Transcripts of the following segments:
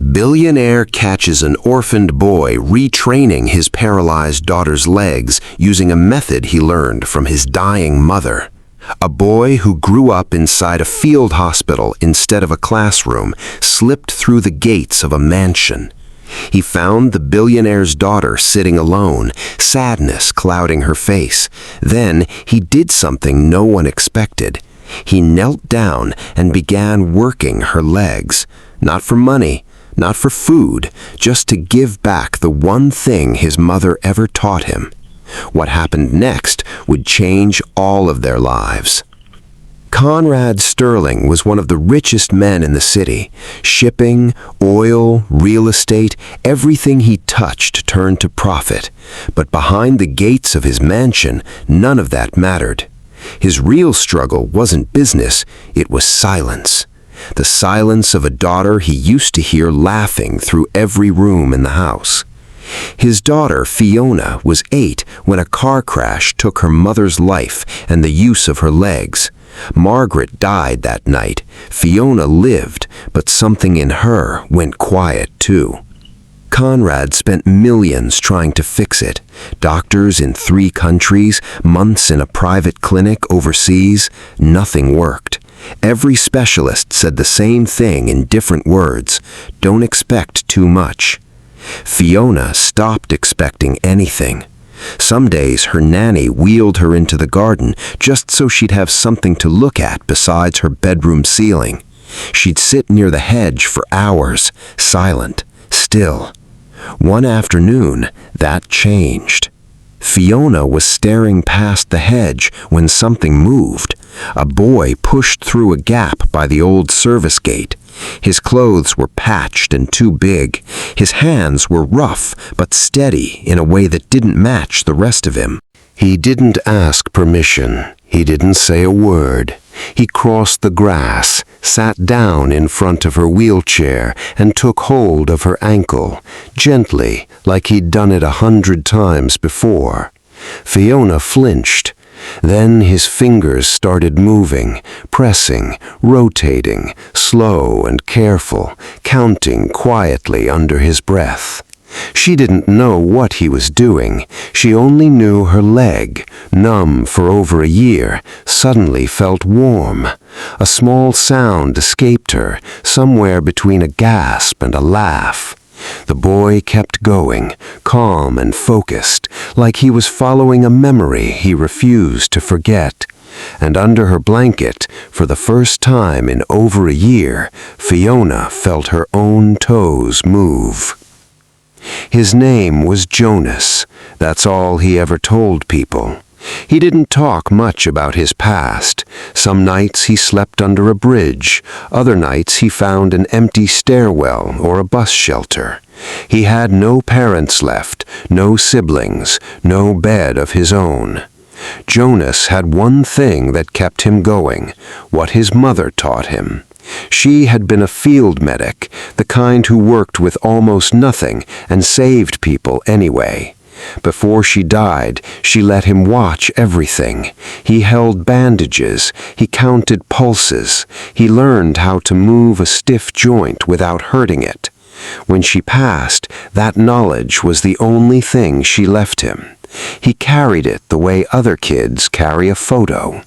Billionaire catches an orphaned boy retraining his paralyzed daughter's legs using a method he learned from his dying mother. A boy who grew up inside a field hospital instead of a classroom slipped through the gates of a mansion. He found the billionaire's daughter sitting alone, sadness clouding her face. Then he did something no one expected. He knelt down and began working her legs, not for money, not for food, just to give back the one thing his mother ever taught him. What happened next would change all of their lives. Conrad Sterling was one of the richest men in the city. Shipping, oil, real estate, everything he touched turned to profit. But behind the gates of his mansion, none of that mattered. His real struggle wasn't business, it was silence. The silence of a daughter he used to hear laughing through every room in the house. His daughter, Fiona, was 8 when a car crash took her mother's life and the use of her legs. Margaret died that night. Fiona lived, but something in her went quiet too. Conrad spent millions trying to fix it. Doctors in 3 countries, months in a private clinic overseas, nothing worked. Every specialist said the same thing in different words: don't expect too much. Fiona stopped expecting anything. Some days her nanny wheeled her into the garden just so she'd have something to look at besides her bedroom ceiling. She'd sit near the hedge for hours, silent, still. One afternoon, that changed. Fiona was staring past the hedge when something moved. A boy pushed through a gap by the old service gate. His clothes were patched and too big. His hands were rough but steady in a way that didn't match the rest of him. He didn't ask permission. He didn't say a word. He crossed the grass, sat down in front of her wheelchair, and took hold of her ankle, gently, like he'd done it 100 times before. Fiona flinched. Then his fingers started moving, pressing, rotating, slow and careful, counting quietly under his breath. She didn't know what he was doing. She only knew her leg, numb for over a year, suddenly felt warm. A small sound escaped her, somewhere between a gasp and a laugh. The boy kept going, calm and focused, like he was following a memory he refused to forget. And under her blanket, for the first time in over a year, Fiona felt her own toes move. His name was Jonas. That's all he ever told people. He didn't talk much about his past. Some nights he slept under a bridge. Other nights he found an empty stairwell or a bus shelter. He had no parents left, no siblings, no bed of his own. Jonas had one thing that kept him going, what his mother taught him. She had been a field medic, the kind who worked with almost nothing and saved people anyway. Before she died, she let him watch everything. He held bandages, he counted pulses, he learned how to move a stiff joint without hurting it. When she passed, that knowledge was the only thing she left him. He carried it the way other kids carry a photo.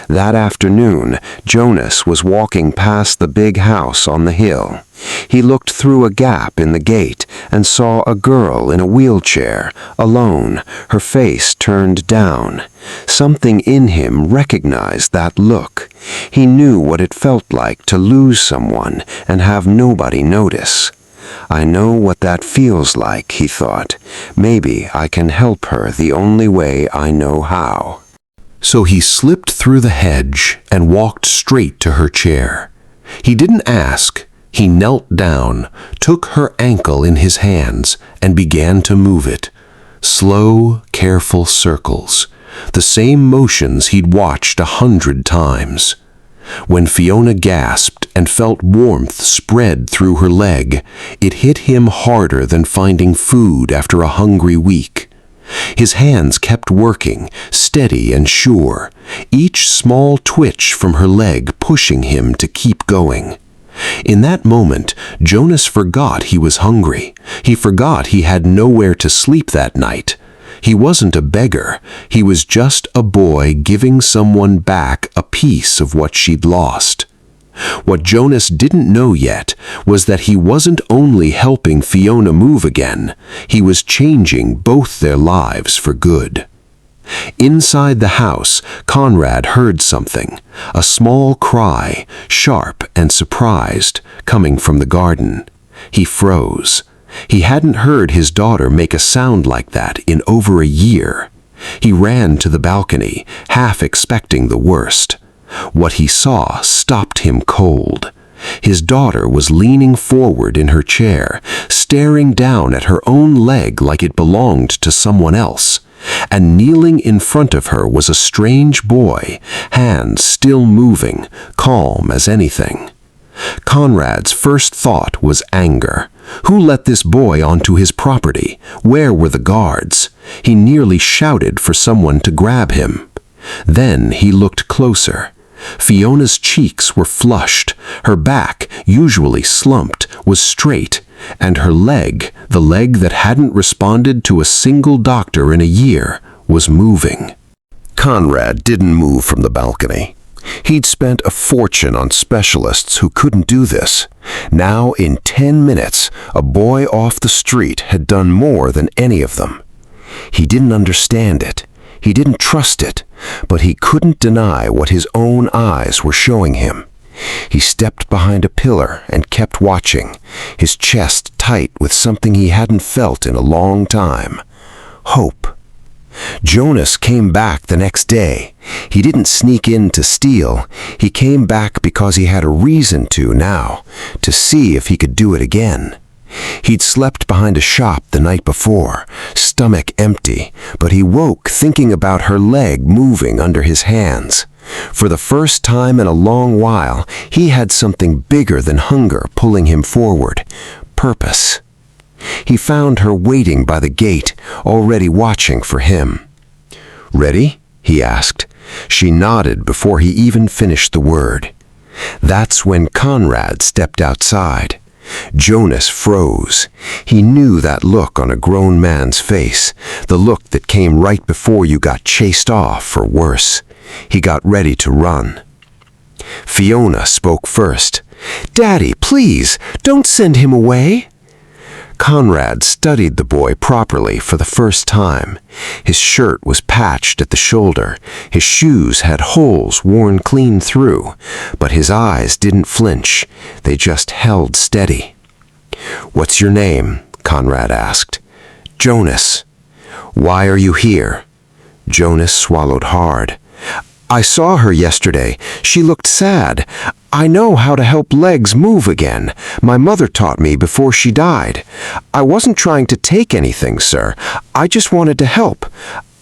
That afternoon, Jonas was walking past the big house on the hill. He looked through a gap in the gate and saw a girl in a wheelchair, alone, her face turned down. Something in him recognized that look. He knew what it felt like to lose someone and have nobody notice. I know what that feels like, he thought. Maybe I can help her the only way I know how. So he slipped through the hedge and walked straight to her chair. He didn't ask. He knelt down, took her ankle in his hands, and began to move it. Slow, careful circles, the same motions he'd watched 100 times. When Fiona gasped and felt warmth spread through her leg, it hit him harder than finding food after a hungry week. His hands kept working, steady and sure, each small twitch from her leg pushing him to keep going. In that moment, Jonas forgot he was hungry. He forgot he had nowhere to sleep that night. He wasn't a beggar. He was just a boy giving someone back a piece of what she'd lost. What Jonas didn't know yet was that he wasn't only helping Fiona move again, he was changing both their lives for good. Inside the house, Conrad heard something, a small cry, sharp and surprised, coming from the garden. He froze. He hadn't heard his daughter make a sound like that in over a year. He ran to the balcony, half expecting the worst. What he saw stopped him cold. His daughter was leaning forward in her chair, staring down at her own leg like it belonged to someone else. And kneeling in front of her was a strange boy, hands still moving, calm as anything. Conrad's first thought was anger. Who let this boy onto his property? Where were the guards? He nearly shouted for someone to grab him. Then he looked closer. Fiona's cheeks were flushed. Her back, usually slumped, was straight, and her leg, the leg that hadn't responded to a single doctor in a year, was moving. Conrad didn't move from the balcony. He'd spent a fortune on specialists who couldn't do this. Now, in 10 minutes, a boy off the street had done more than any of them. He didn't understand it. He didn't trust it, but he couldn't deny what his own eyes were showing him. He stepped behind a pillar and kept watching, his chest tight with something he hadn't felt in a long time. Hope. Jonas came back the next day. He didn't sneak in to steal. He came back because he had a reason to now, to see if he could do it again. He'd slept behind a shop the night before, stomach empty, but he woke thinking about her leg moving under his hands. For the first time in a long while, he had something bigger than hunger pulling him forward. Purpose. He found her waiting by the gate, already watching for him. "Ready?" he asked. She nodded before he even finished the word. That's when Conrad stepped outside. Jonas froze. He knew that look on a grown man's face, the look that came right before you got chased off, or worse. He got ready to run. Fiona spoke first. "Daddy, please, don't send him away." Conrad studied the boy properly for the first time. His shirt was patched at the shoulder. His shoes had holes worn clean through, but his eyes didn't flinch. They just held steady. "What's your name?" Conrad asked. "Jonas." "Why are you here?" Jonas swallowed hard. "I saw her yesterday. She looked sad. I know how to help legs move again. My mother taught me before she died. I wasn't trying to take anything, sir. I just wanted to help.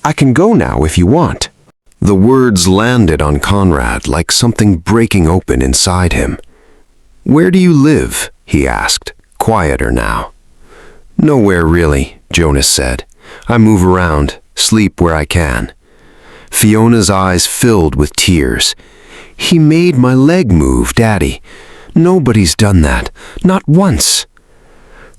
I can go now if you want." The words landed on Conrad like something breaking open inside him. "Where do you live?" he asked, quieter now. "Nowhere really," Jonas said. "I move around, sleep where I can." Fiona's eyes filled with tears. "He made my leg move, Daddy. Nobody's done that. Not once."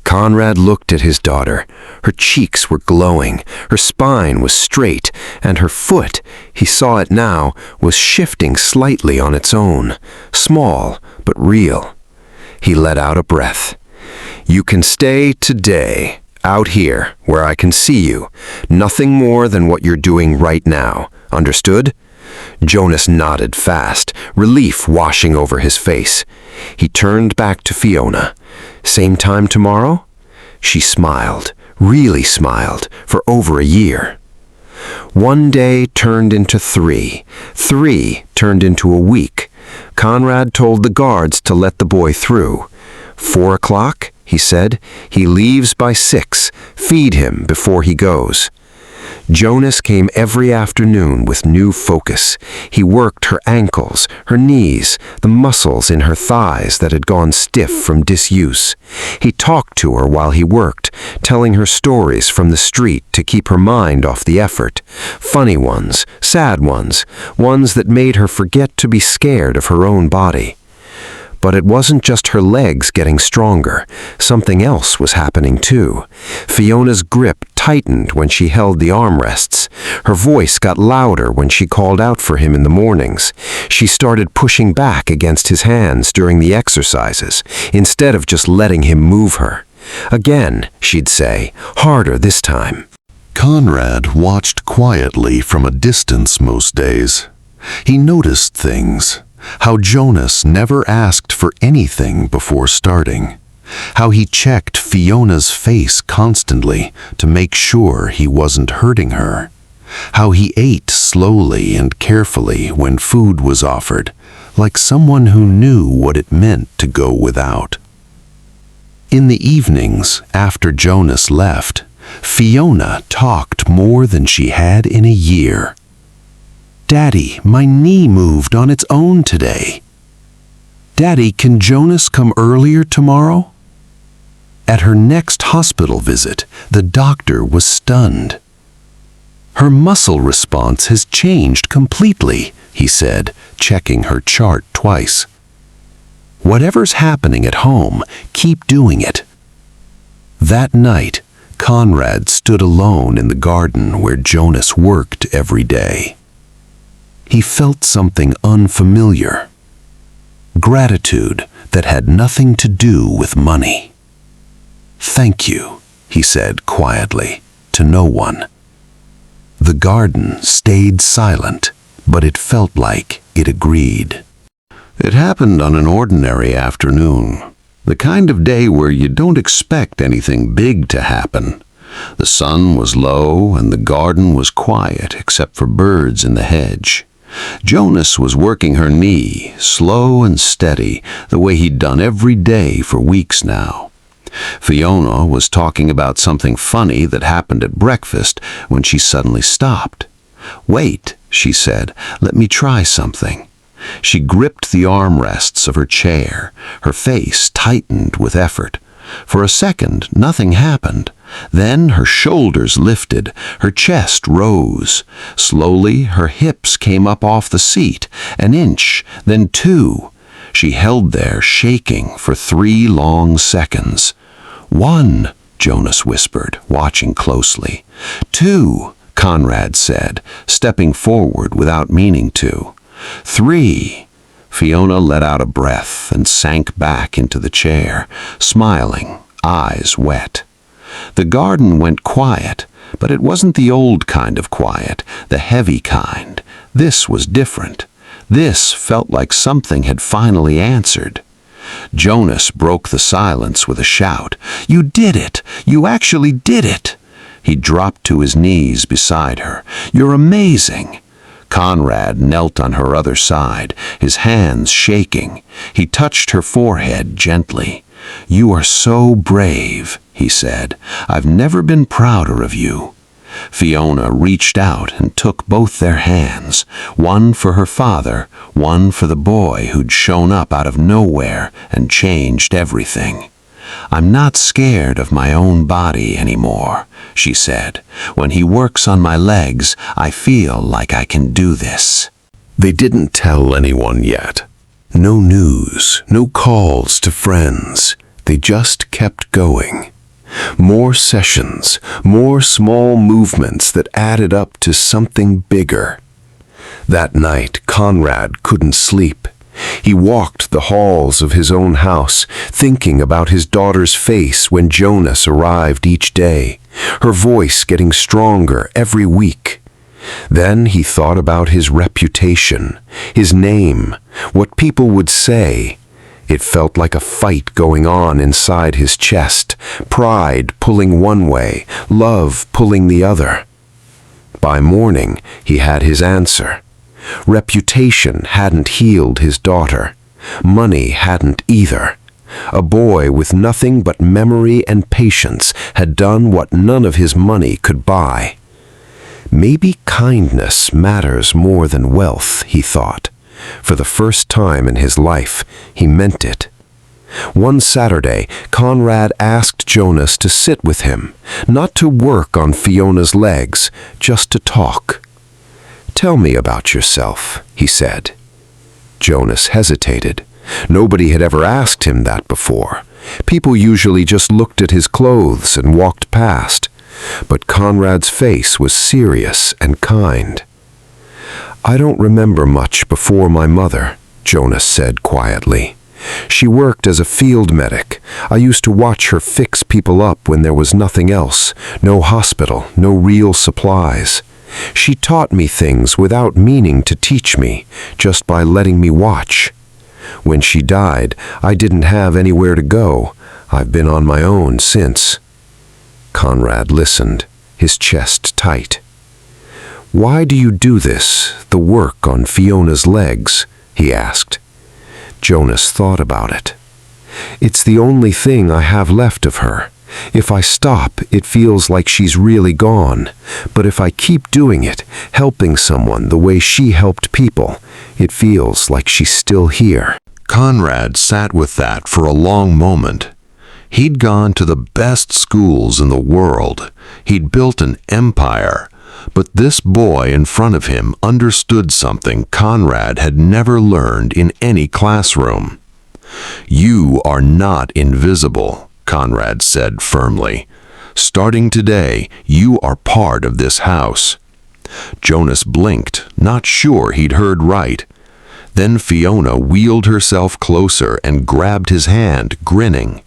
Conrad looked at his daughter. Her cheeks were glowing, her spine was straight, and her foot, he saw it now, was shifting slightly on its own, small but real. He let out a breath. "You can stay today, out here, where I can see you. Nothing more than what you're doing right now. Understood?" Jonas nodded fast, relief washing over his face. He turned back to Fiona. "Same time tomorrow?" She smiled, really smiled, for over a year. One day turned into 3. 3 turned into a week. Conrad told the guards to let the boy through. 4 o'clock, he said. He leaves by 6. Feed him before he goes. Jonas came every afternoon with new focus. He worked her ankles, her knees, the muscles in her thighs that had gone stiff from disuse. He talked to her while he worked, telling her stories from the street to keep her mind off the effort. Funny ones, sad ones, ones that made her forget to be scared of her own body. But it wasn't just her legs getting stronger. Something else was happening too. Fiona's grip tightened when she held the armrests. Her voice got louder when she called out for him in the mornings. She started pushing back against his hands during the exercises, instead of just letting him move her. Again, she'd say, harder this time. Conrad watched quietly from a distance most days. He noticed things. How Jonas never asked for anything before starting. How he checked Fiona's face constantly to make sure he wasn't hurting her. How he ate slowly and carefully when food was offered, like someone who knew what it meant to go without. In the evenings, after Jonas left, Fiona talked more than she had in a year. "Daddy, my knee moved on its own today." "Daddy, can Jonas come earlier tomorrow?" At her next hospital visit, the doctor was stunned. "Her muscle response has changed completely," he said, checking her chart twice. "Whatever's happening at home, keep doing it." That night, Conrad stood alone in the garden where Jonas worked every day. He felt something unfamiliar. Gratitude that had nothing to do with money. "Thank you," he said quietly, to no one. The garden stayed silent, but it felt like it agreed. It happened on an ordinary afternoon, the kind of day where you don't expect anything big to happen. The sun was low and the garden was quiet except for birds in the hedge. Jonas was working her knee, slow and steady, the way he'd done every day for weeks now. Fiona was talking about something funny that happened at breakfast when she suddenly stopped. "Wait," she said, "let me try something." She gripped the armrests of her chair. Her face tightened with effort. For a second, nothing happened. Then her shoulders lifted, her chest rose. Slowly, her hips came up off the seat, an inch, then 2. She held there, shaking, for 3 long seconds. 1, Jonas whispered, watching closely. 2, Conrad said, stepping forward without meaning to. 3. Fiona let out a breath and sank back into the chair, smiling, eyes wet. The garden went quiet, but it wasn't the old kind of quiet, the heavy kind. This was different. This felt like something had finally answered. Jonas broke the silence with a shout. "You did it! You actually did it!" He dropped to his knees beside her. "You're amazing!" Conrad knelt on her other side, his hands shaking. He touched her forehead gently. "You are so brave," he said. "I've never been prouder of you." Fiona reached out and took both their hands, one for her father, one for the boy who'd shown up out of nowhere and changed everything. "I'm not scared of my own body anymore," she said. "When he works on my legs, I feel like I can do this." They didn't tell anyone yet. No news, no calls to friends. They just kept going. More sessions, more small movements that added up to something bigger. That night, Conrad couldn't sleep. He walked the halls of his own house, thinking about his daughter's face when Jonas arrived each day, her voice getting stronger every week. Then he thought about his reputation, his name, what people would say. It felt like a fight going on inside his chest, pride pulling one way, love pulling the other. By morning, he had his answer. Reputation hadn't healed his daughter. Money hadn't either. A boy with nothing but memory and patience had done what none of his money could buy. Maybe kindness matters more than wealth, he thought. For the first time in his life, he meant it. One Saturday, Conrad asked Jonas to sit with him, not to work on Fiona's legs, just to talk. "Tell me about yourself," he said. Jonas hesitated. Nobody had ever asked him that before. People usually just looked at his clothes and walked past. But Conrad's face was serious and kind. "I don't remember much before my mother," Jonas said quietly. "She worked as a field medic. I used to watch her fix people up when there was nothing else, no hospital, no real supplies. She taught me things without meaning to teach me, just by letting me watch. When she died, I didn't have anywhere to go. I've been on my own since." Conrad listened, his chest tight. "Why do you do this, the work on Fiona's legs?" he asked. Jonas thought about it. "It's the only thing I have left of her. If I stop, it feels like she's really gone. But if I keep doing it, helping someone the way she helped people, it feels like she's still here." Conrad sat with that for a long moment. He'd gone to the best schools in the world. He'd built an empire. But this boy in front of him understood something Conrad had never learned in any classroom. "You are not invisible," Conrad said firmly. "Starting today, you are part of this house." Jonas blinked, not sure he'd heard right. Then Fiona wheeled herself closer and grabbed his hand, grinning.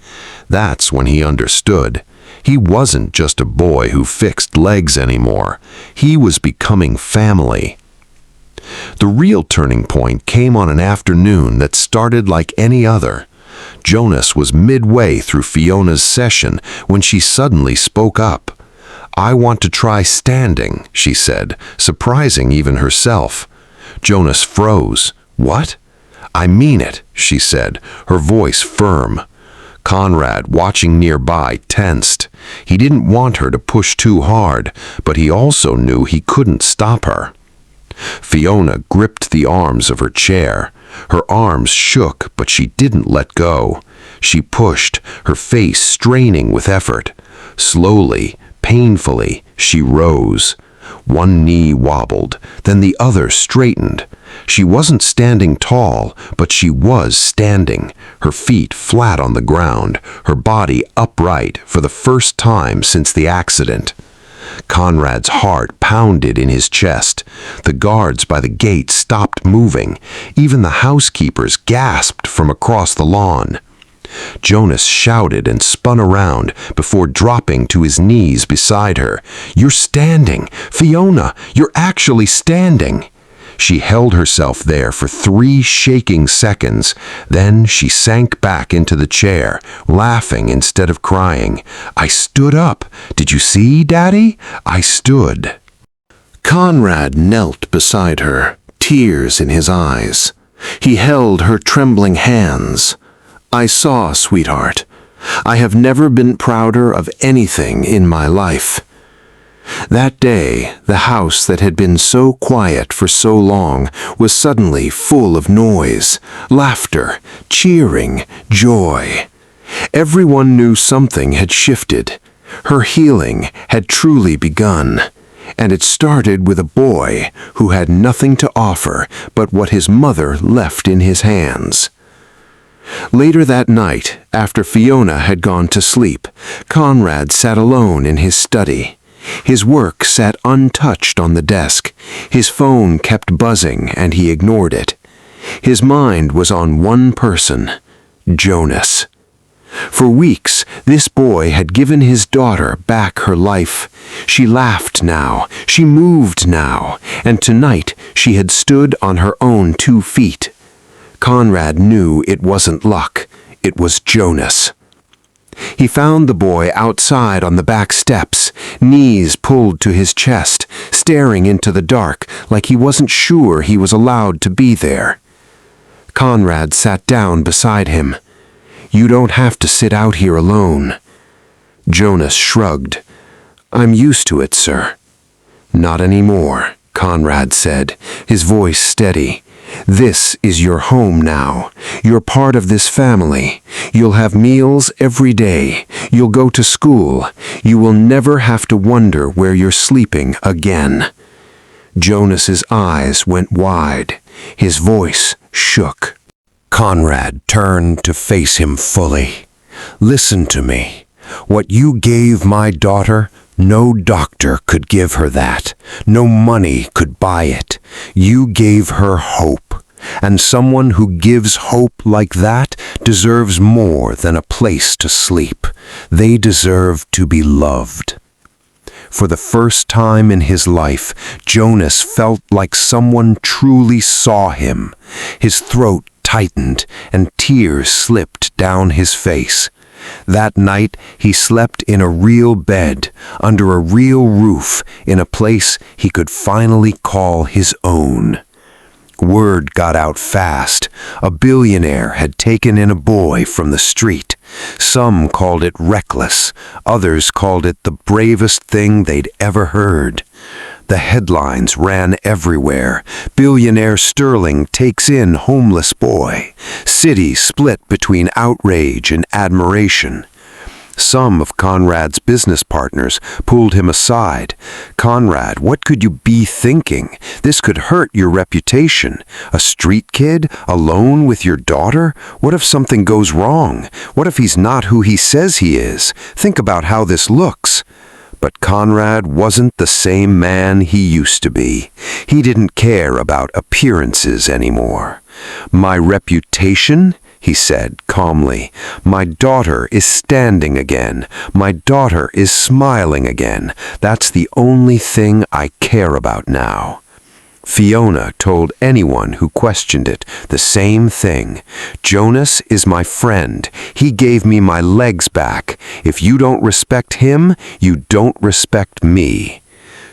That's when he understood. He wasn't just a boy who fixed legs anymore. He was becoming family. The real turning point came on an afternoon that started like any other. Jonas was midway through Fiona's session when she suddenly spoke up. "I want to try standing," she said, surprising even herself. Jonas froze. "What?" "I mean it," she said, her voice firm. Conrad, watching nearby, tensed. He didn't want her to push too hard, but he also knew he couldn't stop her. Fiona gripped the arms of her chair. Her arms shook, but she didn't let go. She pushed, her face straining with effort. Slowly, painfully, she rose. One knee wobbled, then the other straightened. She wasn't standing tall, but she was standing, her feet flat on the ground, her body upright for the first time since the accident. Conrad's heart pounded in his chest. The guards by the gate stopped moving. Even the housekeepers gasped from across the lawn. Jonas shouted and spun around before dropping to his knees beside her. "You're standing! Fiona, you're actually standing!" She held herself there for 3 shaking seconds. Then she sank back into the chair, laughing instead of crying. "I stood up. Did you see, Daddy? I stood." Conrad knelt beside her, tears in his eyes. He held her trembling hands. "I saw, sweetheart. I have never been prouder of anything in my life." That day, the house that had been so quiet for so long was suddenly full of noise, laughter, cheering, joy. Everyone knew something had shifted. Her healing had truly begun. And it started with a boy who had nothing to offer but what his mother left in his hands. Later that night, after Fiona had gone to sleep, Conrad sat alone in his study. His work sat untouched on the desk. His phone kept buzzing, and he ignored it. His mind was on one person, Jonas. For weeks, this boy had given his daughter back her life. She laughed now, she moved now, and tonight she had stood on her own 2 feet. Conrad knew it wasn't luck, it was Jonas. He found the boy outside on the back steps, knees pulled to his chest, staring into the dark like he wasn't sure he was allowed to be there. Conrad sat down beside him. "You don't have to sit out here alone." Jonas shrugged. "I'm used to it, sir." "Not anymore," Conrad said, his voice steady. "This is your home now. You're part of this family. You'll have meals every day. You'll go to school. You will never have to wonder where you're sleeping again." Jonas's eyes went wide. His voice shook. Conrad turned to face him fully. "Listen to me. What you gave my daughter, no doctor could give her that. No money could buy it. You gave her hope. And someone who gives hope like that deserves more than a place to sleep. They deserve to be loved." For the first time in his life, Jonas felt like someone truly saw him. His throat tightened and tears slipped down his face. That night, he slept in a real bed, under a real roof, in a place he could finally call his own. Word got out fast. A billionaire had taken in a boy from the street. Some called it reckless. Others called it the bravest thing they'd ever heard. The headlines ran everywhere. Billionaire Sterling takes in homeless boy. City split between outrage and admiration. Some of Conrad's business partners pulled him aside. "Conrad, what could you be thinking? This could hurt your reputation. A street kid, alone with your daughter? What if something goes wrong? What if he's not who he says he is? Think about how this looks." But Conrad wasn't the same man he used to be. He didn't care about appearances anymore. "My reputation?" he said calmly. "My daughter is standing again. My daughter is smiling again. That's the only thing I care about now." Fiona told anyone who questioned it the same thing. "Jonas is my friend. He gave me my legs back. If you don't respect him, you don't respect me."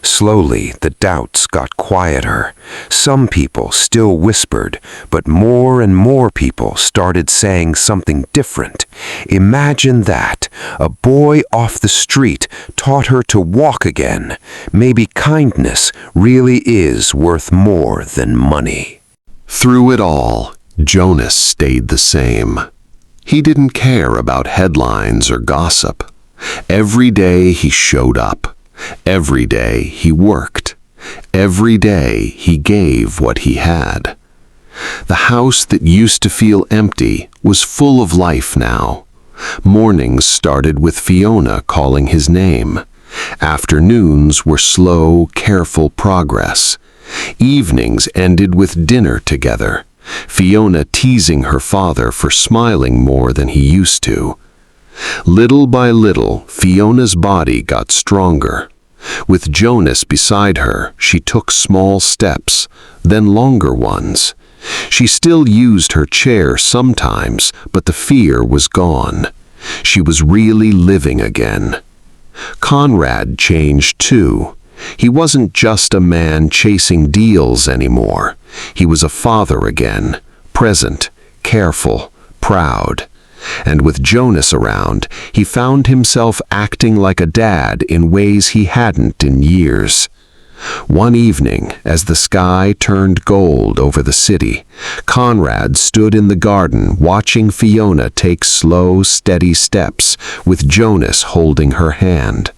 Slowly, the doubts got quieter. Some people still whispered, but more and more people started saying something different. Imagine that. A boy off the street taught her to walk again. Maybe kindness really is worth more than money. Through it all, Jonas stayed the same. He didn't care about headlines or gossip. Every day he showed up. Every day he worked. Every day he gave what he had. The house that used to feel empty was full of life now. Mornings started with Fiona calling his name. Afternoons were slow, careful progress. Evenings ended with dinner together, Fiona teasing her father for smiling more than he used to. Little by little, Fiona's body got stronger. With Jonas beside her, she took small steps, then longer ones. She still used her chair sometimes, but the fear was gone. She was really living again. Conrad changed too. He wasn't just a man chasing deals anymore. He was a father again, present, careful, proud. And with Jonas around, he found himself acting like a dad in ways he hadn't in years. One evening, as the sky turned gold over the city, Conrad stood in the garden watching Fiona take slow, steady steps, with Jonas holding her hand.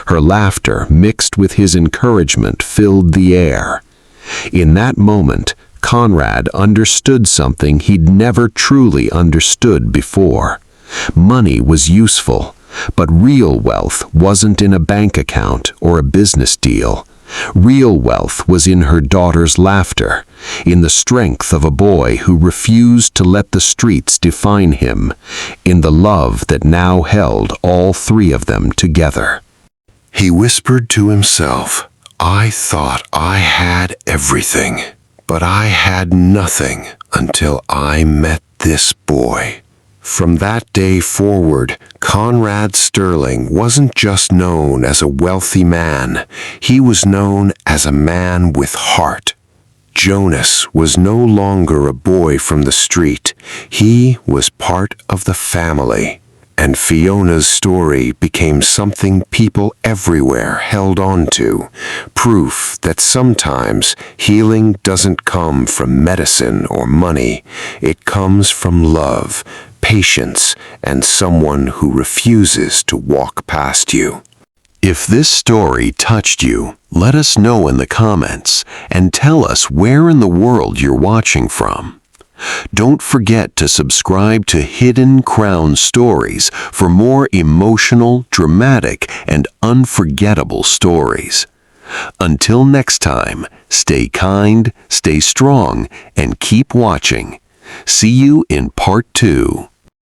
Her laughter, mixed with his encouragement, filled the air. In that moment, Conrad understood something he'd never truly understood before. Money was useful, but real wealth wasn't in a bank account or a business deal. Real wealth was in her daughter's laughter, in the strength of a boy who refused to let the streets define him, in the love that now held all three of them together. He whispered to himself, "I thought I had everything. But I had nothing until I met this boy." From that day forward, Conrad Sterling wasn't just known as a wealthy man. He was known as a man with heart. Jonas was no longer a boy from the street. He was part of the family. And Fiona's story became something people everywhere held on to, proof that sometimes healing doesn't come from medicine or money. It comes from love, patience, and someone who refuses to walk past you. If this story touched you, let us know in the comments and tell us where in the world you're watching from. Don't forget to subscribe to Hidden Crown Stories for more emotional, dramatic, and unforgettable stories. Until next time, stay kind, stay strong, and keep watching. See you in Part 2.